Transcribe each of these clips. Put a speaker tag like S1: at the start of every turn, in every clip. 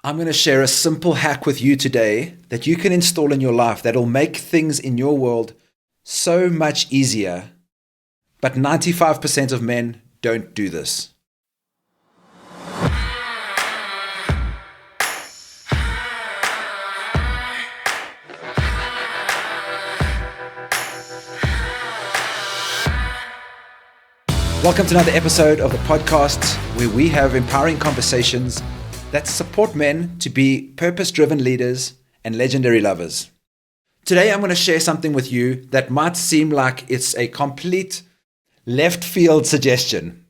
S1: I'm going to share a simple hack with you today that you can install in your life that'll make things in your world so much easier. But 95% of men don't do this. Welcome to another episode of the podcast where we have empowering conversations that support men to be purpose-driven leaders and legendary lovers. Today, I'm going to share something with you that might seem like it's a complete left field suggestion.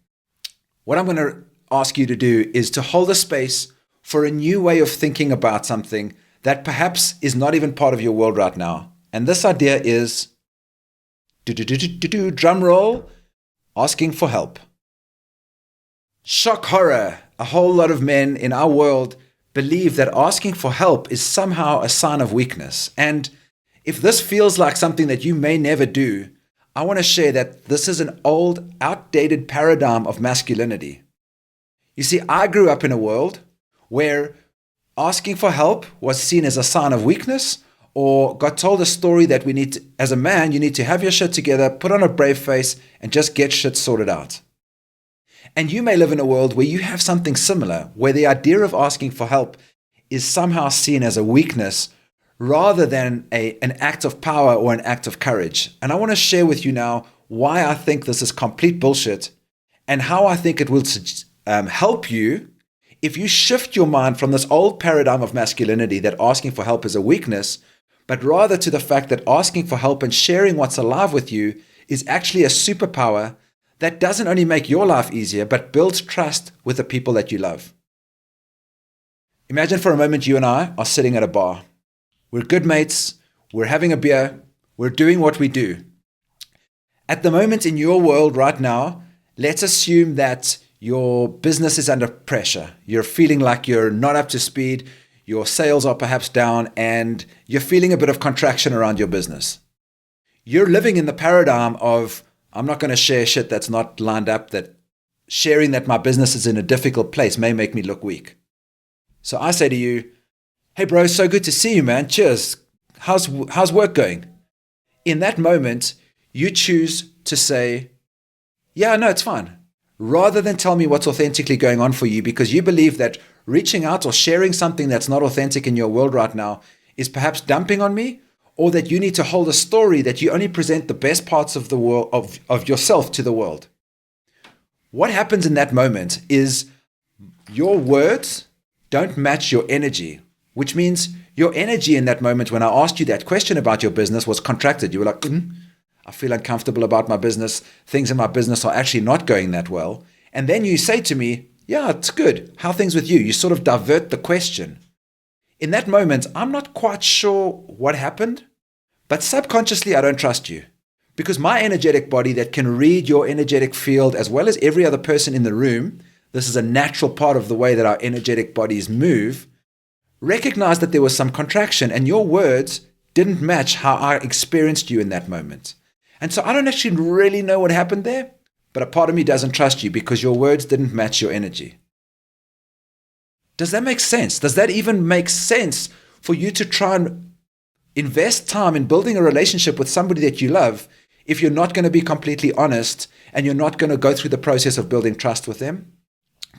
S1: What I'm going to ask you to do is to hold a space for a new way of thinking about something that perhaps is not even part of your world right now. And this idea is, drum roll, asking for help. Shock horror. A whole lot of men in our world believe that asking for help is somehow a sign of weakness. And if this feels like something that you may never do, I want to share that this is an old, outdated paradigm of masculinity. You see, I grew up in a world where asking for help was seen as a sign of weakness, or got told a story that as a man, you need to have your shit together, put on a brave face, and just get shit sorted out. And you may live in a world where you have something similar, where the idea of asking for help is somehow seen as a weakness rather than an act of power or an act of courage. And I want to share with you now why I think this is complete bullshit and how I think it will help you if you shift your mind from this old paradigm of masculinity that asking for help is a weakness, but rather to the fact that asking for help and sharing what's alive with you is actually a superpower that doesn't only make your life easier, but builds trust with the people that you love. Imagine for a moment you and I are sitting at a bar. We're good mates, we're having a beer, we're doing what we do. At the moment in your world right now, let's assume that your business is under pressure. You're feeling like you're not up to speed, your sales are perhaps down, and you're feeling a bit of contraction around your business. You're living in the paradigm of, I'm not going to share shit that's not lined up, that sharing that my business is in a difficult place may make me look weak. So I say to you, hey bro, so good to see you, man. Cheers. How's work going? In that moment, you choose to say, yeah, no, it's fine. Rather than tell me what's authentically going on for you, because you believe that reaching out or sharing something that's not authentic in your world right now is perhaps dumping on me, or that you need to hold a story that you only present the best parts of the world of yourself to the world. What happens in that moment is your words don't match your energy, which means your energy in that moment when I asked you that question about your business was contracted. You were like, I feel uncomfortable about my business. Things in my business are actually not going that well. And then you say to me, yeah, it's good. How are things with you? You sort of divert the question. In that moment, I'm not quite sure what happened, but subconsciously, I don't trust you, because my energetic body that can read your energetic field as well as every other person in the room, this is a natural part of the way that our energetic bodies move, recognized that there was some contraction and your words didn't match how I experienced you in that moment. And so I don't actually really know what happened there, but a part of me doesn't trust you because your words didn't match your energy. Does that make sense? Does that even make sense for you to try and invest time in building a relationship with somebody that you love if you're not going to be completely honest and you're not going to go through the process of building trust with them?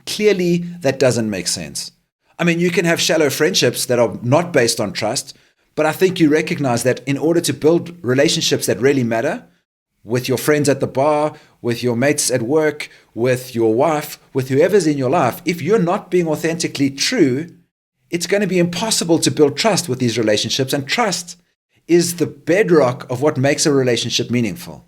S1: Clearly, that doesn't make sense. I mean, you can have shallow friendships that are not based on trust, but I think you recognize that in order to build relationships that really matter, with your friends at the bar, with your mates at work, with your wife, with whoever's in your life, if you're not being authentically true, it's going to be impossible to build trust with these relationships. And trust is the bedrock of what makes a relationship meaningful.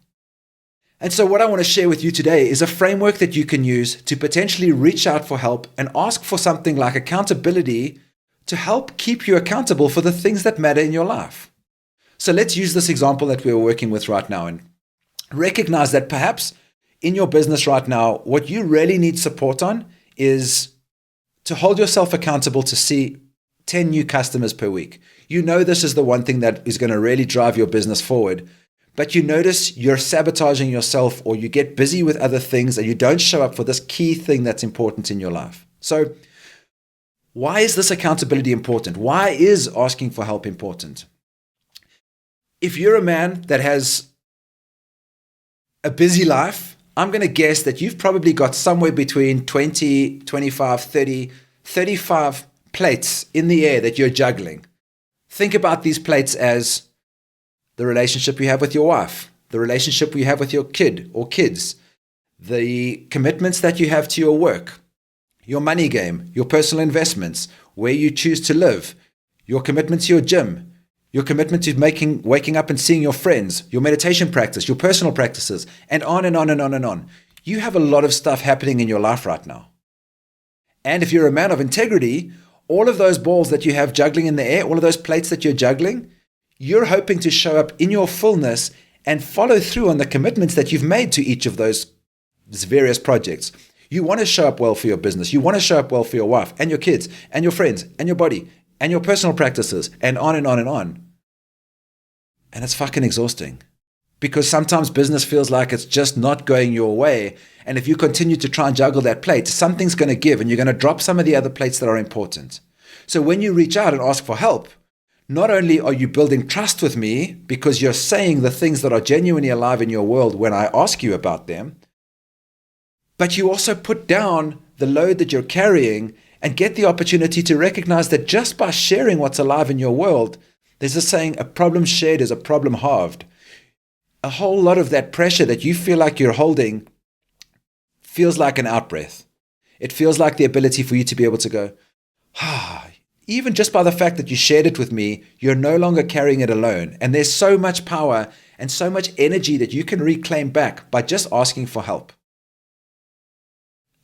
S1: And so what I want to share with you today is a framework that you can use to potentially reach out for help and ask for something like accountability to help keep you accountable for the things that matter in your life. So let's use this example that we're working with right now and recognize that perhaps in your business right now, what you really need support on is to hold yourself accountable to see 10 new customers per week. You know this is the one thing that is going to really drive your business forward, but you notice you're sabotaging yourself or you get busy with other things and you don't show up for this key thing that's important in your life. So Why is this accountability important? Why is asking for help important? If you're a man that has a busy life, I'm going to guess that you've probably got somewhere between 20, 25, 30, 35 plates in the air that you're juggling. Think about these plates as the relationship you have with your wife, the relationship you have with your kid or kids, the commitments that you have to your work, your money game, your personal investments, where you choose to live, your commitment to your gym, your commitment to waking up and seeing your friends, your meditation practice, your personal practices, and on and on and on and on. You have a lot of stuff happening in your life right now. And if you're a man of integrity, all of those balls that you have juggling in the air, all of those plates that you're juggling, you're hoping to show up in your fullness and follow through on the commitments that you've made to each of those various projects. You want to show up well for your business. You want to show up well for your wife and your kids and your friends and your body and your personal practices and on and on and on. And it's fucking exhausting because sometimes business feels like it's just not going your way. And if you continue to try and juggle that plate, something's going to give and you're going to drop some of the other plates that are important. So when you reach out and ask for help, not only are you building trust with me because you're saying the things that are genuinely alive in your world when I ask you about them, but you also put down the load that you're carrying and get the opportunity to recognize that just by sharing what's alive in your world, there's a saying, a problem shared is a problem halved. A whole lot of that pressure that you feel like you're holding feels like an out-breath. It feels like the ability for you to be able to go, even just by the fact that you shared it with me, you're no longer carrying it alone. And there's so much power and so much energy that you can reclaim back by just asking for help.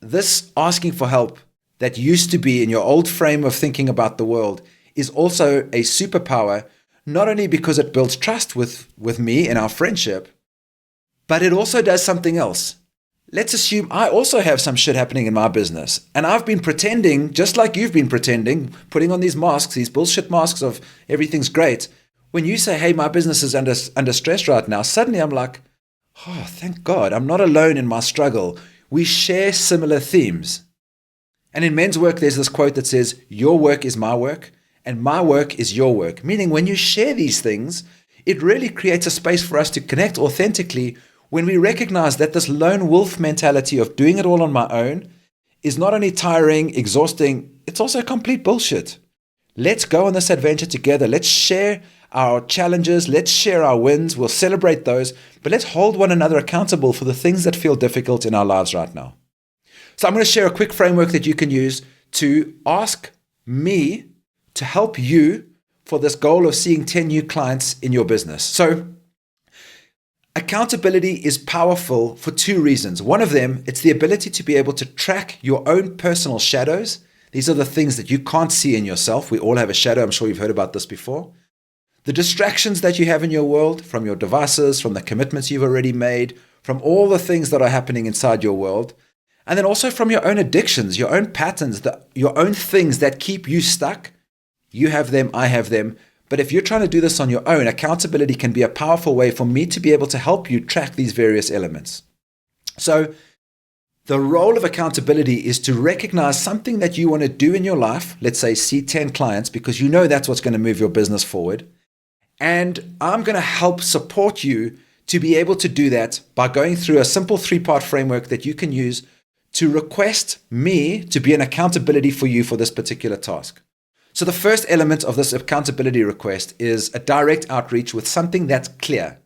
S1: This asking for help that used to be in your old frame of thinking about the world is also a superpower, not only because it builds trust with me in our friendship, but it also does something else. Let's assume I also have some shit happening in my business, and I've been pretending, just like you've been pretending, putting on these masks, these bullshit masks of everything's great. When you say, hey, my business is under stress right now, suddenly I'm like, oh, thank God, I'm not alone in my struggle. We share similar themes. And in men's work, there's this quote that says, your work is my work, and my work is your work. Meaning when you share these things, it really creates a space for us to connect authentically when we recognize that this lone wolf mentality of doing it all on my own is not only tiring, exhausting, it's also complete bullshit. Let's go on this adventure together. Let's share our challenges. Let's share our wins. We'll celebrate those, but let's hold one another accountable for the things that feel difficult in our lives right now. So I'm going to share a quick framework that you can use to ask me to help you for this goal of seeing 10 new clients in your business. So accountability is powerful for two reasons. One of them, it's the ability to be able to track your own personal shadows. These are the things that you can't see in yourself. We all have a shadow. I'm sure you've heard about this before. The distractions that you have in your world, from your devices, from the commitments you've already made, from all the things that are happening inside your world, and then also from your own addictions, your own patterns, your own things that keep you stuck. You have them, I have them. But if you're trying to do this on your own, accountability can be a powerful way for me to be able to help you track these various elements. So the role of accountability is to recognize something that you want to do in your life. Let's say see 10 clients because you know that's what's going to move your business forward. And I'm going to help support you to be able to do that by going through a simple 3-part framework that you can use to request me to be an accountability for you for this particular task. So the first element of this accountability request is a direct outreach with something that's clear.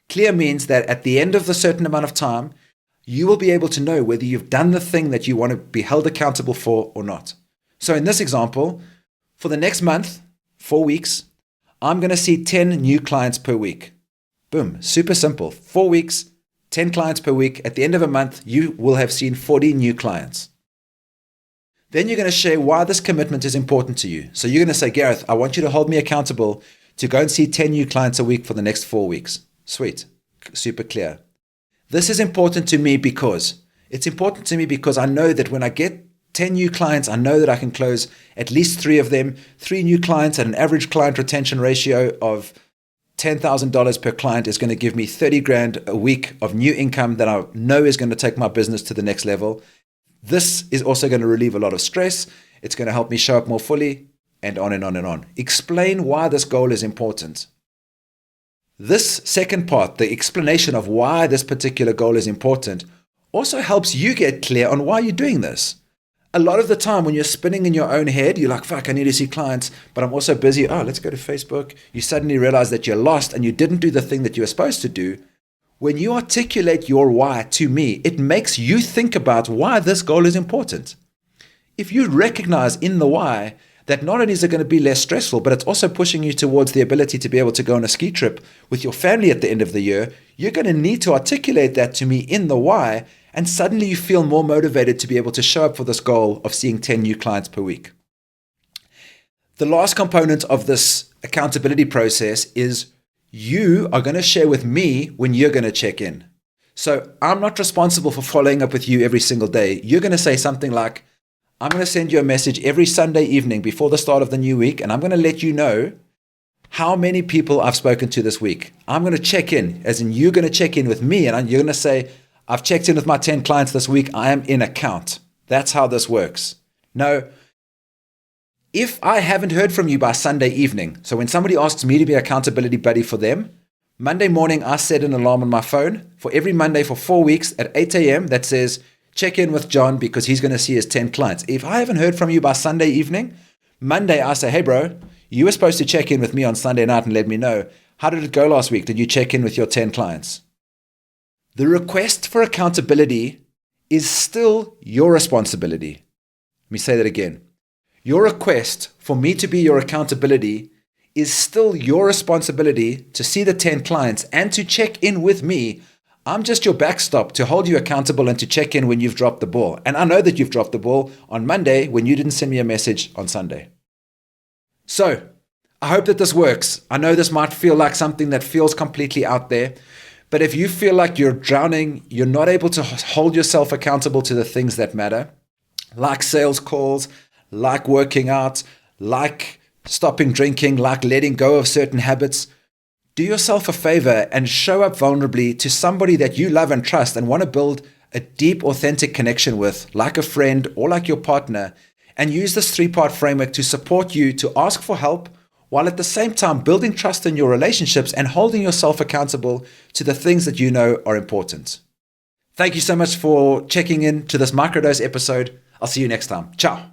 S1: Clear means that at the end of the certain amount of time, you will be able to know whether you've done the thing that you want to be held accountable for or not. So in this example, for the next month, 4 weeks, I'm going to see 10 new clients per week. Boom, super simple. 4 weeks, 10 clients per week. At the end of a month, you will have seen 40 new clients. Then you're going to share why this commitment is important to you. So you're going to say, Gareth, I want you to hold me accountable to go and see 10 new clients a week for the next 4 weeks. Sweet, super clear. This is important to me because I know that when I get 10 new clients, I know that I can close at least 3 of them, 3 new clients at an average client retention ratio of $10,000 per client is going to give me 30 grand a week of new income that I know is going to take my business to the next level. This is also going to relieve a lot of stress. It's going to help me show up more fully, and on and on and on. Explain why this goal is important. This second part, the explanation of why this particular goal is important, also helps you get clear on why you're doing this. A lot of the time when you're spinning in your own head, you're like, fuck, I need to see clients, but I'm also busy. Oh, let's go to Facebook. You suddenly realize that you're lost and you didn't do the thing that you were supposed to do. When you articulate your why to me, it makes you think about why this goal is important. If you recognize in the why that not only is it going to be less stressful, but it's also pushing you towards the ability to be able to go on a ski trip with your family at the end of the year, you're going to need to articulate that to me in the why, and suddenly you feel more motivated to be able to show up for this goal of seeing 10 new clients per week. The last component of this accountability process is you are going to share with me when you're going to check in. So I'm not responsible for following up with you every single day. You're going to say something like, I'm going to send you a message every Sunday evening before the start of the new week, and I'm going to let you know how many people I've spoken to this week. I'm going to check in, as in you're going to check in with me, and you're going to say, I've checked in with my 10 clients this week. I am in account. That's how this works. No, if I haven't heard from you by Sunday evening, so when somebody asks me to be an accountability buddy for them, Monday morning I set an alarm on my phone for every Monday for 4 weeks at 8 a.m. that says, check in with John because he's going to see his 10 clients. If I haven't heard from you by Sunday evening, Monday I say, hey bro, you were supposed to check in with me on Sunday night and let me know. How did it go last week? Did you check in with your 10 clients? The request for accountability is still your responsibility. Let me say that again. Your request for me to be your accountability is still your responsibility to see the 10 clients and to check in with me. I'm just your backstop to hold you accountable and to check in when you've dropped the ball. And I know that you've dropped the ball on Monday when you didn't send me a message on Sunday. So I hope that this works. I know this might feel like something that feels completely out there, but if you feel like you're drowning, you're not able to hold yourself accountable to the things that matter, like sales calls, like working out, like stopping drinking, like letting go of certain habits, do yourself a favor and show up vulnerably to somebody that you love and trust and want to build a deep, authentic connection with, like a friend or like your partner, and use this 3-part framework to support you to ask for help while at the same time building trust in your relationships and holding yourself accountable to the things that you know are important. Thank you so much for checking in to this microdose episode. I'll see you next time. Ciao.